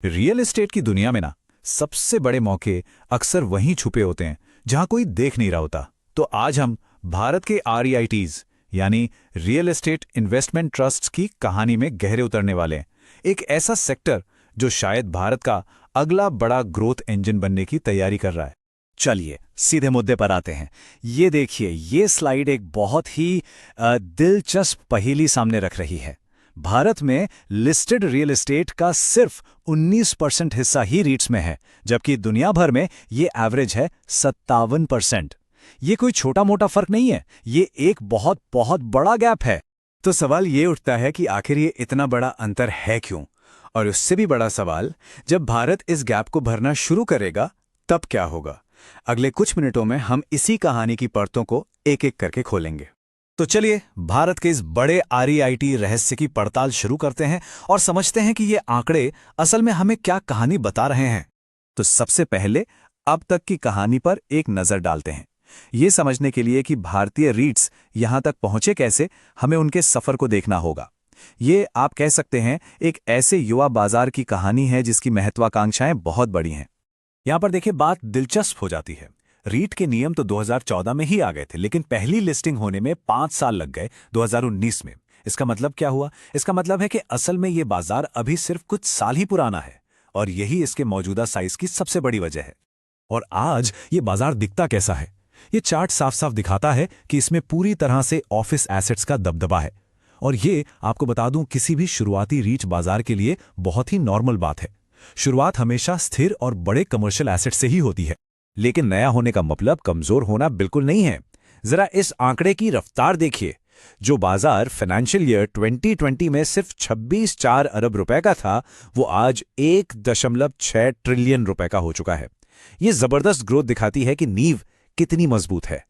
Real estate की दुनिया में ना सबसे बड़े मौके अक्सर वहीं छुपे होते हैं जहां कोई देख नहीं रहा होता। तो आज हम भारत के आरईआईटीज यानी रियल एस्टेट इन्वेस्टमेंट ट्रस्ट्स की कहानी में गहरे उतरने वाले हैं। एक ऐसा सेक्टर जो शायद भारत का अगला बड़ा ग्रोथ इंजन बनने की तैयारी कर रहा है। चलिए सीधे मुद्दे पर आते हैं। ये देखिए, ये स्लाइड एक बहुत ही दिलचस्प पहेली सामने रख रही है। भारत में लिस्टेड रियल एस्टेट का सिर्फ 19% हिस्सा ही रीट्स में है, जबकि दुनिया भर में ये एवरेज है 57%। ये कोई छोटा मोटा फर्क नहीं है, ये एक बहुत बहुत बड़ा गैप है। तो सवाल ये उठता है कि आखिर ये इतना बड़ा अंतर है क्यों? और उससे भी बड़ा सवाल, जब भारत इस गैप को भरना शुरू करेगा तब क्या होगा? अगले कुछ मिनटों में हम इसी कहानी की परतों को एक एक करके खोलेंगे। तो चलिए भारत के इस बड़े आरईआईटी रहस्य की पड़ताल शुरू करते हैं और समझते हैं कि ये आंकड़े असल में हमें क्या कहानी बता रहे हैं। तो सबसे पहले अब तक की कहानी पर एक नजर डालते हैं। ये समझने के लिए कि भारतीय रीट्स यहां तक पहुंचे कैसे, हमें उनके सफर को देखना होगा। ये आप कह सकते हैं एक ऐसे युवा बाजार की कहानी है जिसकी महत्वाकांक्षाएं बहुत बड़ी हैं। यहां पर देखिए, बात दिलचस्प हो जाती है। रीट के नियम तो 2014 में ही आ गए थे, लेकिन पहली लिस्टिंग होने में 5 साल लग गए 2019 में। इसका मतलब क्या हुआ? इसका मतलब है कि असल में ये बाजार अभी सिर्फ कुछ साल ही पुराना है, और यही इसके मौजूदा साइज की सबसे बड़ी वजह है। और आज ये बाजार दिखता कैसा है? ये चार्ट साफ साफ दिखाता है कि इसमें पूरी तरह से ऑफिस एसेट्स का दबदबा है। और ये आपको बता दूं, किसी भी शुरुआती रीच बाजार के लिए बहुत ही नॉर्मल बात है। शुरुआत हमेशा स्थिर और बड़े कमर्शियल एसेट से ही होती है। लेकिन नया होने का मतलब कमजोर होना बिल्कुल नहीं है। जरा इस आंकड़े की रफ्तार देखिए। जो बाजार फाइनेंशियल ईयर 2020 में सिर्फ 26.4 अरब रुपए का था, वो आज 1.6 ट्रिलियन रुपए का हो चुका है। ये जबरदस्त ग्रोथ दिखाती है कि नींव कितनी मजबूत है।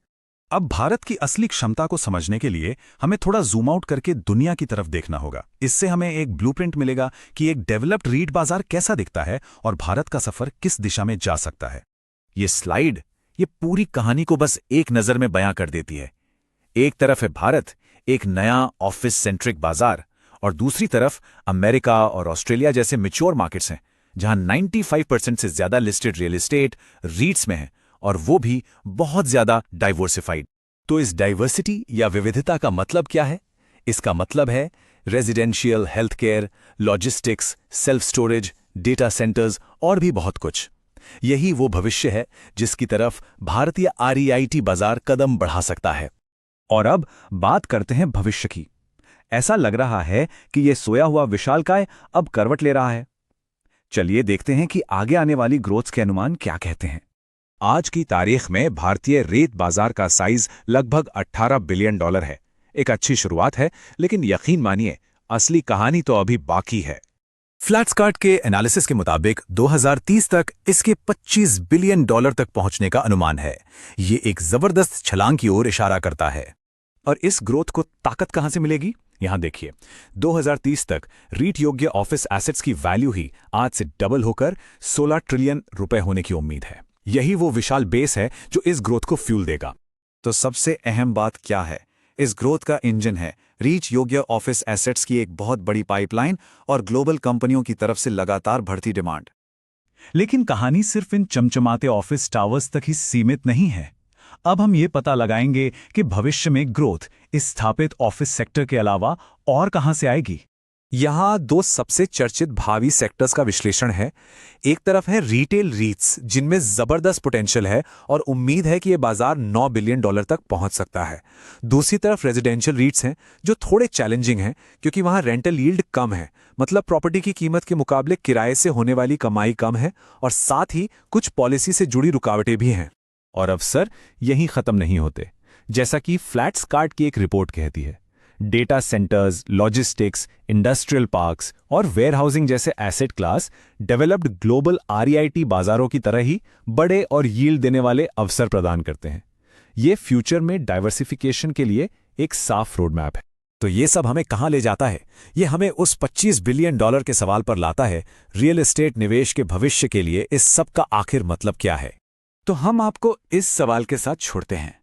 अब भारत की असली क्षमता को समझने के लिए हमें थोड़ा जूम आउट करके दुनिया की तरफ देखना होगा। इससे हमें एक ब्लूप्रिंट मिलेगा कि एक डेवलप्ड रीट बाजार कैसा दिखता है और भारत का सफर किस दिशा में जा सकता है। ये स्लाइड ये पूरी कहानी को बस एक नजर में बयां कर देती है। एक तरफ है भारत, एक नया ऑफिस सेंट्रिक बाजार, और दूसरी तरफ अमेरिका और ऑस्ट्रेलिया जैसे मैच्योर मार्केट्स हैं, जहां 95% से ज्यादा लिस्टेड रियल एस्टेट रीट्स में है, और वो भी बहुत ज्यादा डाइवर्सिफाइड। तो इस डाइवर्सिटी या विविधता का मतलब क्या है? इसका मतलब है residential, health care, logistics, self storage, data centres और भी बहुत कुछ। यही वो भविष्य है जिसकी तरफ भारतीय आरईआईटी बाजार कदम बढ़ा सकता है। और अब बात करते हैं भविष्य की। ऐसा लग रहा है कि यह सोया हुआ विशालकाय अब करवट ले रहा है। चलिए देखते हैं कि आगे आने वाली ग्रोथ के अनुमान क्या कहते हैं। आज की तारीख में भारतीय रेत बाजार का साइज लगभग $18 बिलियन है। एक अच्छी शुरुआत है, लेकिन यकीन मानिए असली कहानी तो अभी बाकी है। फ्लैटस्कार्ट के एनालिसिस के मुताबिक 2030 तक इसके $25 बिलियन तक पहुंचने का अनुमान है। ये एक जबरदस्त छलांग की ओर इशारा करता है। और इस ग्रोथ को ताकत कहां से मिलेगी? यहां देखिए, 2030 तक रीट योग्य ऑफिस एसेट्स की वैल्यू ही आज से डबल होकर 16 ट्रिलियन रुपए होने की उम्मीद है। यही वो विशाल बेस है जो इस ग्रोथ को फ्यूल देगा। तो सबसे अहम बात क्या है? इस ग्रोथ का इंजन है रीच योग्य ऑफिस एसेट्स की एक बहुत बड़ी पाइपलाइन और ग्लोबल कंपनियों की तरफ से लगातार बढ़ती डिमांड। लेकिन कहानी सिर्फ इन चमचमाते ऑफिस टावर्स तक ही सीमित नहीं है। अब हम ये पता लगाएंगे कि भविष्य में ग्रोथ इस स्थापित ऑफिस सेक्टर के अलावा और कहां से आएगी। यहाँ दो सबसे चर्चित भावी सेक्टर्स का विश्लेषण है। एक तरफ है रिटेल रीट्स, जिनमें जबरदस्त पोटेंशियल है और उम्मीद है कि यह बाजार $9 बिलियन तक पहुंच सकता है। दूसरी तरफ रेजिडेंशियल रीट्स हैं, जो थोड़े चैलेंजिंग हैं क्योंकि वहां रेंटल यील्ड कम है, मतलब प्रॉपर्टी की कीमत के मुकाबले किराए से होने वाली कमाई कम है, और साथ ही कुछ पॉलिसी से जुड़ी रुकावटें भी हैं। और अवसर यहीं खत्म नहीं होते। जैसा कि फ्लैटस्कार्ट की एक रिपोर्ट कहती है, data centres, logistics, industrial parks और वेयरहाउसिंग जैसे asset class developed global REIT बाजारों की तरह ही बड़े और यील्ड देने वाले अवसर प्रदान करते हैं। ये फ्यूचर में डाइवर्सिफिकेशन के लिए एक साफ रोड मैप है। तो ये सब हमें कहां ले जाता है? ये हमें उस $25 बिलियन के सवाल पर लाता है। रियल एस्टेट निवेश के भविष्य के लिए इस सब का आखिर मतलब क्या है? तो हम आपको इस सवाल के साथ छोड़ते हैं।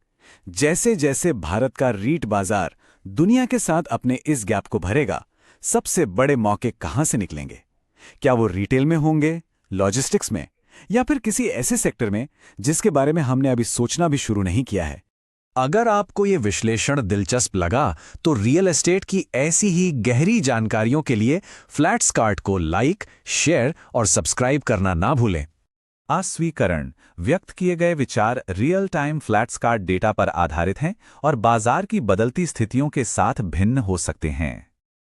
जैसे जैसे भारत का रीट बाजार दुनिया के साथ अपने इस गैप को भरेगा, सबसे बड़े मौके कहां से निकलेंगे? क्या वो रिटेल में होंगे, लॉजिस्टिक्स में, या फिर किसी ऐसे सेक्टर में जिसके बारे में हमने अभी सोचना भी शुरू नहीं किया है? अगर आपको ये विश्लेषण दिलचस्प लगा तो रियल एस्टेट की ऐसी ही गहरी जानकारियों के लिए फ्लैट्सकार्ट को लाइक, शेयर और सब्सक्राइब करना ना भूलें। अस्वीकरण व्यक्त किए गए विचार रियल टाइम फ्लैट्सकार्ट डेटा पर आधारित हैं और बाजार की बदलती स्थितियों के साथ भिन्न हो सकते हैं।